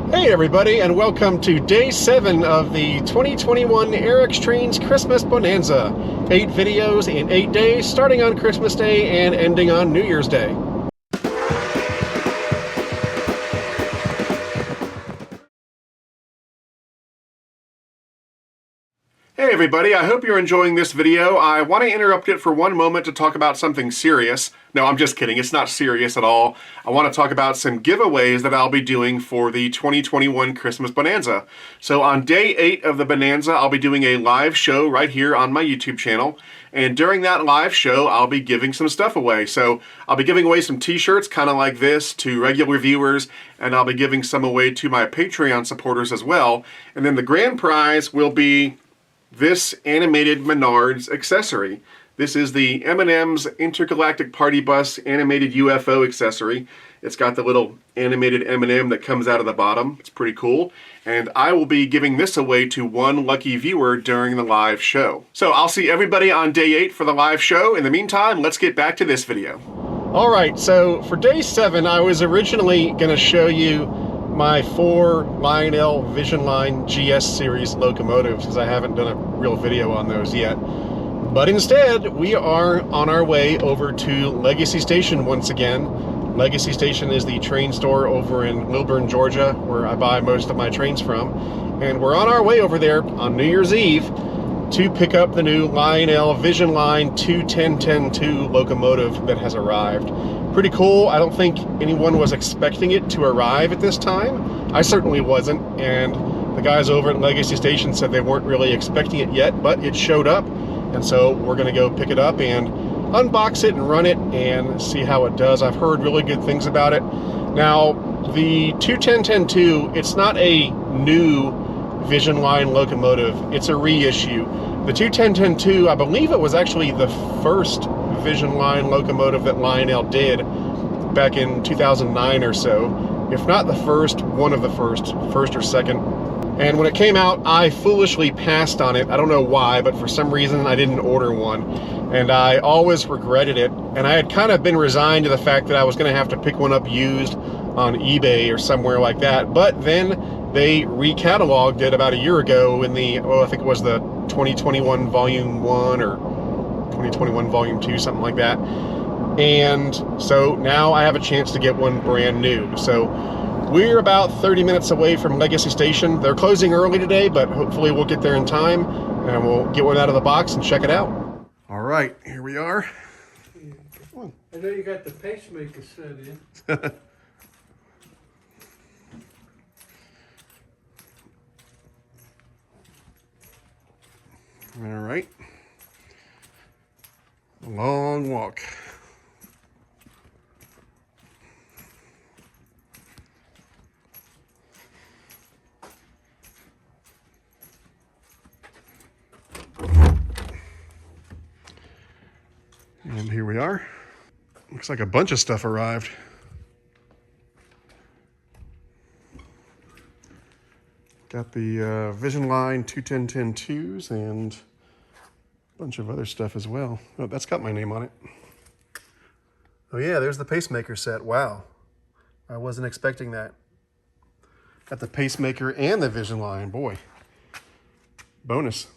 Hey everybody, and welcome to day 7 of the 2021 Eric's Trains Christmas Bonanza. 8 videos in 8 days, starting on Christmas Day and ending on New Year's Day. Hey everybody, I hope you're enjoying this video. I want to interrupt it for one moment to talk about something serious. No, I'm just kidding, it's not serious at all. I want to talk about some giveaways that I'll be doing for the 2021 Christmas Bonanza. So on day 8 of the Bonanza, I'll be doing a live show right here on my YouTube channel. And during that live show, I'll be giving some stuff away. So I'll be giving away some t-shirts, kind of like this, to regular viewers, and I'll be giving some away to my Patreon supporters as well. And then the grand prize will be this animated Menards accessory. This is the M&M's Intergalactic Party Bus animated UFO accessory. It's got the little animated M&M that comes out of the bottom. It's pretty cool. And I will be giving this away to one lucky viewer during the live show. So I'll see everybody on day 8 for the live show. In the meantime, let's get back to this video. Alright, so for day 7, I was originally going to show you my 4 Lionel Vision Line GS series locomotives, because I haven't done a real video on those yet. But instead, we are on our way over to Legacy Station once again. Legacy Station is the train store over in Lilburn, Georgia, where I buy most of my trains from. And we're on our way over there on New Year's Eve to pick up the new Lionel Vision Line 21010-2 locomotive that has arrived. Pretty cool. I don't think anyone was expecting it to arrive at this time. I certainly wasn't, and the guys over at Legacy Station said they weren't really expecting it yet, but it showed up, and so we're going to go pick it up and unbox it and run it and see how it does. I've heard really good things about it. Now, the 21010-2, it's not a new Vision Line locomotive, it's a reissue. The 21010-2, I believe it was actually the first Vision Line locomotive that Lionel did back in 2009 or so. If not the first, one of the first or second. And when it came out, I foolishly passed on it. I don't know why, but for some reason I didn't order one. And I always regretted it. And I had kind of been resigned to the fact that I was going to have to pick one up used on eBay or somewhere like that. But then they recatalogued it about a year ago in the, I think it was the 2021 Volume 1 or 2021 Volume 2, something like that. And so now I have a chance to get one brand new. So we're about 30 minutes away from Legacy Station. They're closing early today, but hopefully we'll get there in time and we'll get one out of the box and check it out. All right, here we are. I know you got the pacemaker set in. All right. A long walk. And here we are. Looks like a bunch of stuff arrived. Got the Vision Line 21010-2s and a bunch of other stuff as well. Oh, that's got my name on it. Oh yeah, there's the pacemaker set. Wow. I wasn't expecting that. Got the pacemaker and the Vision Line. Boy. Bonus.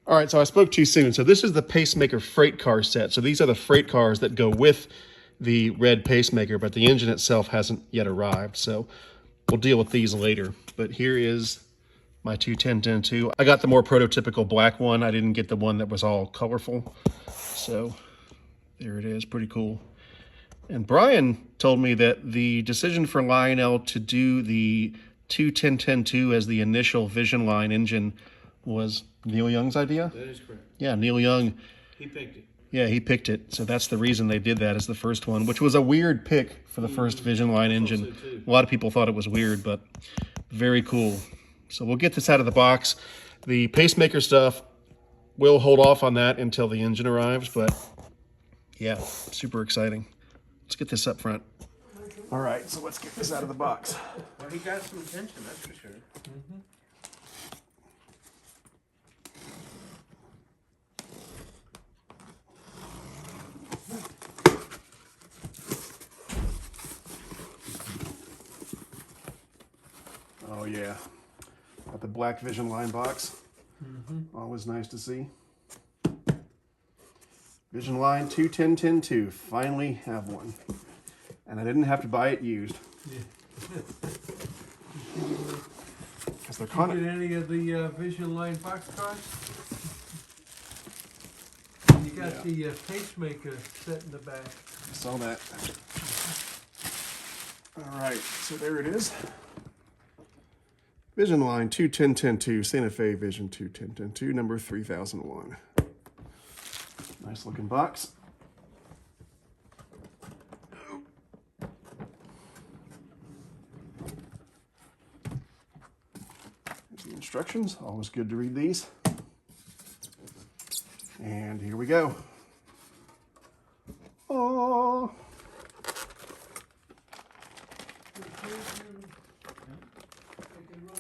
All right, so I spoke too soon. So this is the pacemaker freight car set. So these are the freight cars that go with the red pacemaker, but the engine itself hasn't yet arrived. So we'll deal with these later. But here is my 21010-2. I got the more prototypical black one. I didn't get the one that was all colorful. So there it is, pretty cool. And Brian told me that the decision for Lionel to do the 21010-2 as the initial Vision Line engine was Neil Young's idea? That is correct. Yeah, Neil Young. He picked it. Yeah, he picked it. So that's the reason they did that as the first one, which was a weird pick for the first Vision Line engine. So A lot of people thought it was weird, but very cool. So we'll get this out of the box. The pacemaker stuff, we'll hold off on that until the engine arrives, but yeah, super exciting. Let's get this up front. All right, so let's get this out of the box. Well, he got some attention, that's for sure. Oh yeah, got the black Vision Line box. Always nice to see. Vision Line 21010-2. Finally have one. And I didn't have to buy it used. Yeah. Because they're Did kind you of... get any of the Vision Line boxcars? You got the pacemaker set in the back. I saw that. Alright, so there it is. Vision Line 21010-2, Santa Fe Vision 21010-2, number 3001. Nice looking box. There's the instructions. Always good to read these. And here we go. Oh.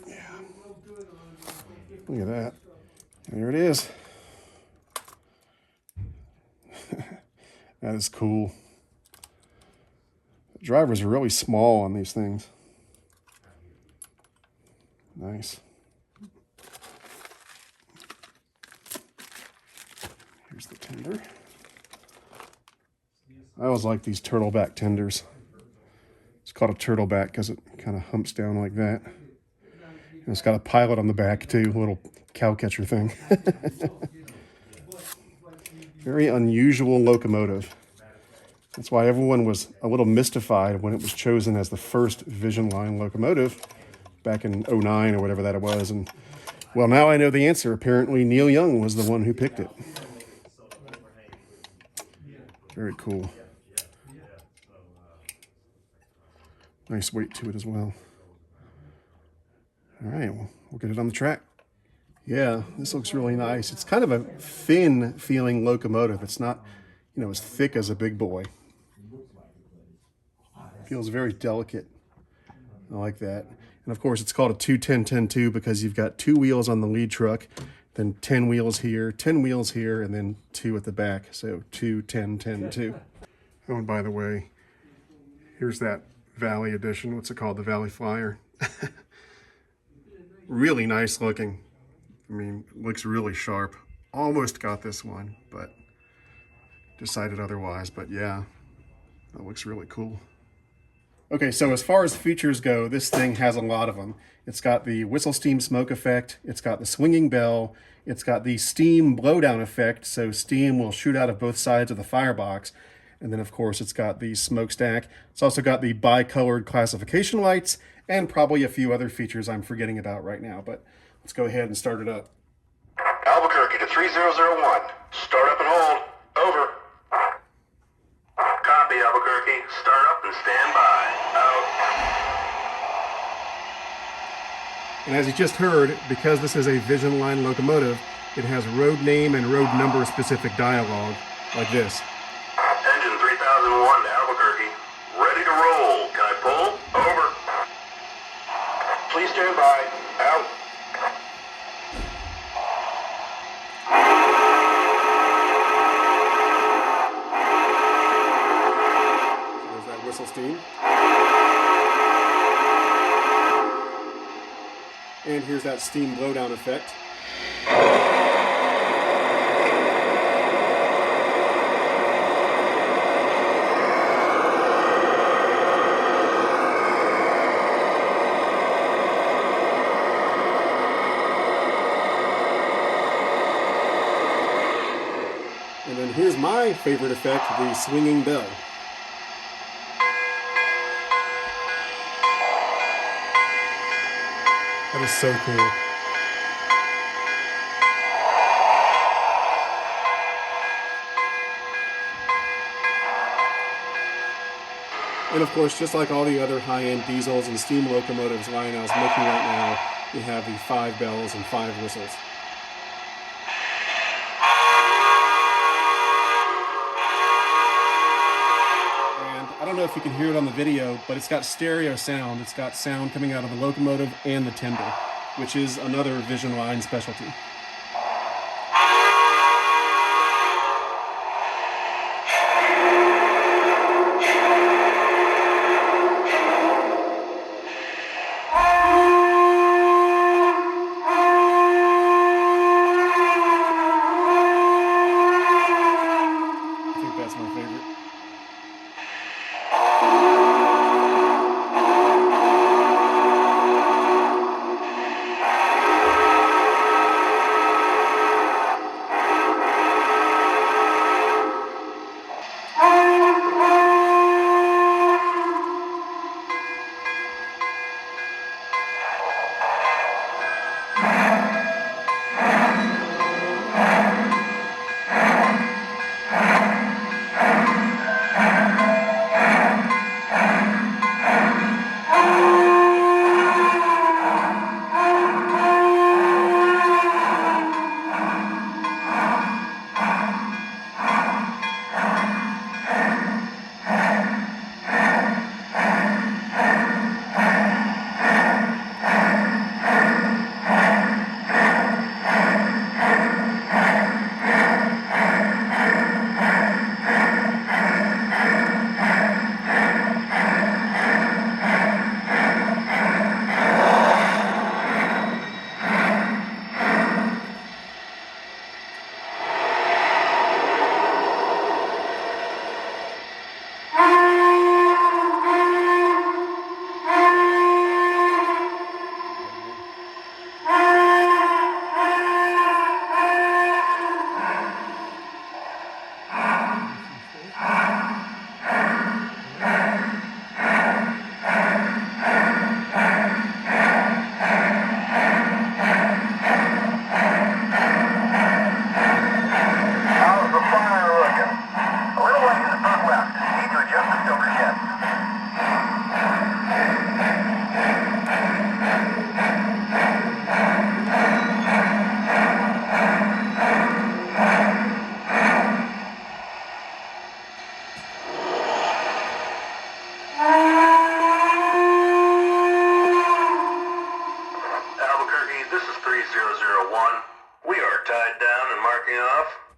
Yeah. Look at that. There it is. That is cool. The drivers are really small on these things. Nice. Here's the tender. I always like these turtleback tenders. It's called a turtleback because it kind of humps down like that. And it's got a pilot on the back too, a little cow catcher thing. Very unusual locomotive. That's why everyone was a little mystified when it was chosen as the first Vision Line locomotive back in '09 or whatever that it was. And well, now I know the answer. Apparently Neil Young was the one who picked it. Very cool. Nice weight to it as well. All right, well, we'll get it on the track. Yeah, this looks really nice. It's kind of a thin feeling locomotive. It's not, you know, as thick as a big boy. Feels very delicate. I like that. And of course, it's called a 21010-2 because you've got 2 wheels on the lead truck, then 10 wheels here, 10 wheels here, and then 2 at the back. So 21010-2. Oh, and by the way, here's that Valley edition. What's it called? The Valley Flyer. Really nice looking. I mean, looks really sharp. Almost got this one, but decided otherwise. But yeah, that looks really cool. Okay, so as far as features go, this thing has a lot of them. It's got the whistle steam smoke effect. It's got the swinging bell. It's got the steam blowdown effect, so steam will shoot out of both sides of the firebox. And then, of course, it's got the smokestack. It's also got the bi-colored classification lights and probably a few other features I'm forgetting about right now. But let's go ahead and start it up. Albuquerque to 3001. Start up and hold. Over. Copy, Albuquerque. Start up and stand by. Out. And as you just heard, because this is a Vision Line locomotive, it has road name and road number specific dialogue, like this. Engine 3001 to Albuquerque. Ready to roll. Can I pull? Over. Please stand by. Out. There's that whistle steam. And here's that steam blowdown effect. And then here's my favorite effect, the swinging bell. That is so cool. And of course, just like all the other high-end diesels and steam locomotives Lionel's making right now, you have the 5 bells and 5 whistles. I don't know if you can hear it on the video, but it's got stereo sound. It's got sound coming out of the locomotive and the tender, which is another Vision Line specialty.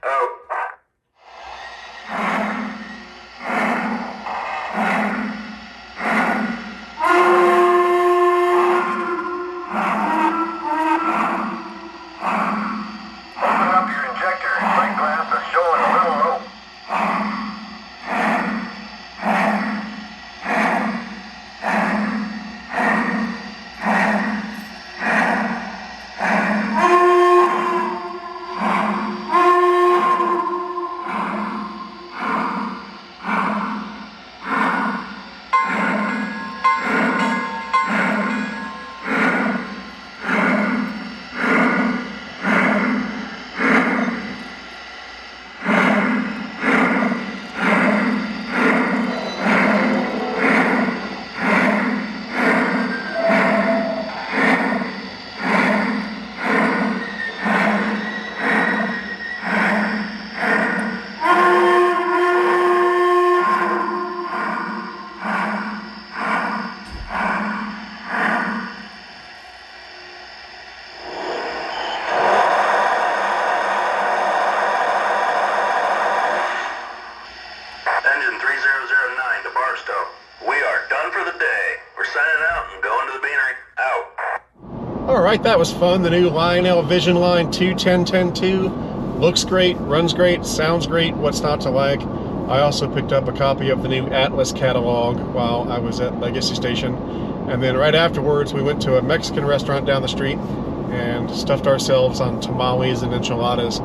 Out. Open up your injector. Sight glass is showing a little low. Engine 3009 to Barstow. We are done for the day. We're signing out and going to the beanery. Out. All right, that was fun. The new Lionel Vision Line 21010.2 looks great, runs great, sounds great. What's not to like? I also picked up a copy of the new Atlas catalog while I was at Legacy Station. And then right afterwards, we went to a Mexican restaurant down the street and stuffed ourselves on tamales and enchiladas.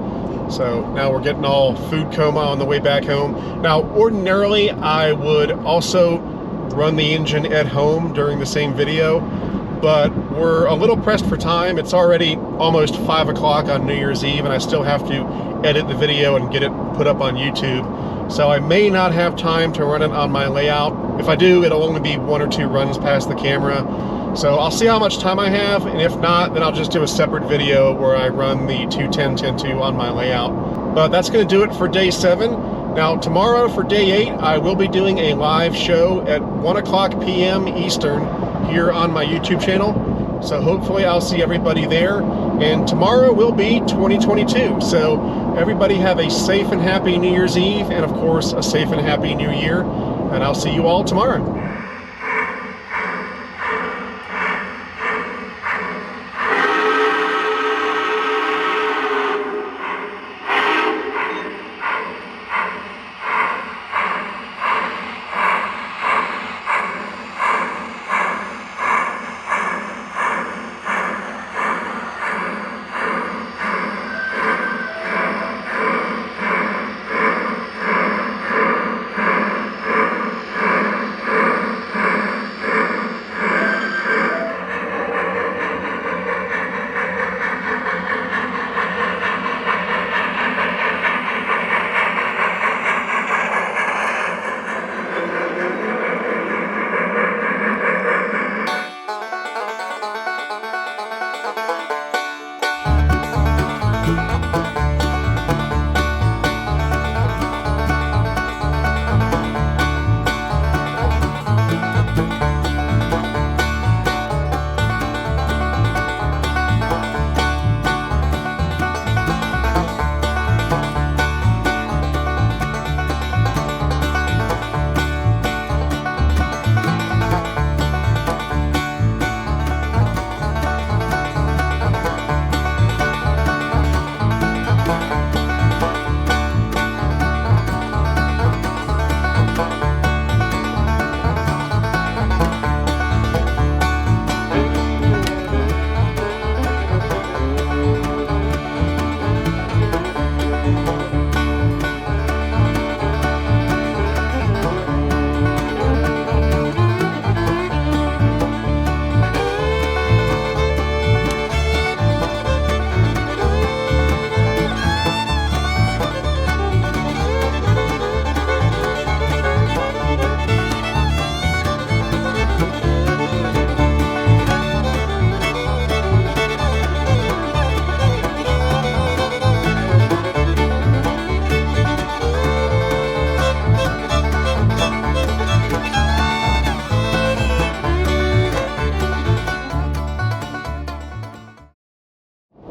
So now we're getting all food coma on the way back home. Now, ordinarily, I would also run the engine at home during the same video, but we're a little pressed for time. It's already almost 5 o'clock on New Year's Eve, and I still have to edit the video and get it put up on YouTube. So I may not have time to run it on my layout. If I do, it'll only be 1 or 2 runs past the camera. So I'll see how much time I have, and if not, then I'll just do a separate video where I run the 21010.2 on my layout. But that's going to do it for day 7. Now tomorrow for day 8, I will be doing a live show at 1 o'clock p.m. Eastern here on my YouTube channel. So hopefully I'll see everybody there. And tomorrow will be 2022. So everybody have a safe and happy New Year's Eve, and of course a safe and happy New Year. And I'll see you all tomorrow.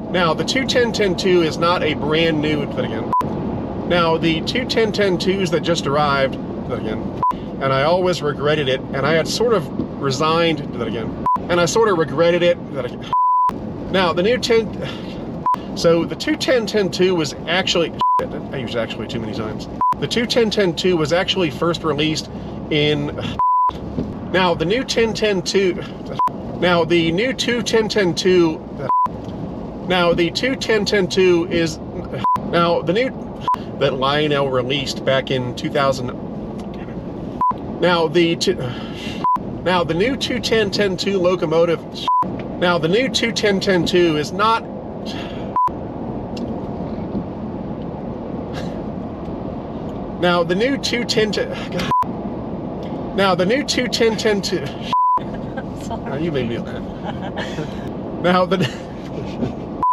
Now, the 21010.2 is not a brand new, put again. Now, the two 10-10-2s that just arrived, do that again, and I always regretted it, and I had sort of resigned, do that again, and I sort of regretted it, do that again. Now, the new 10, so the two 10-10-2 was actually, I used actually too many times. The two 10-10-2 was actually first released in, now the new 10-10-2, now the new two 10-10-2, now the two 10-10-2 is, now the new, that Lionel released back in 2000. Now the new 210-10-2 locomotive. Now the new 210-10-2 is not. Now the new 210. Now the new 210-10-2. Now you made me. Now the.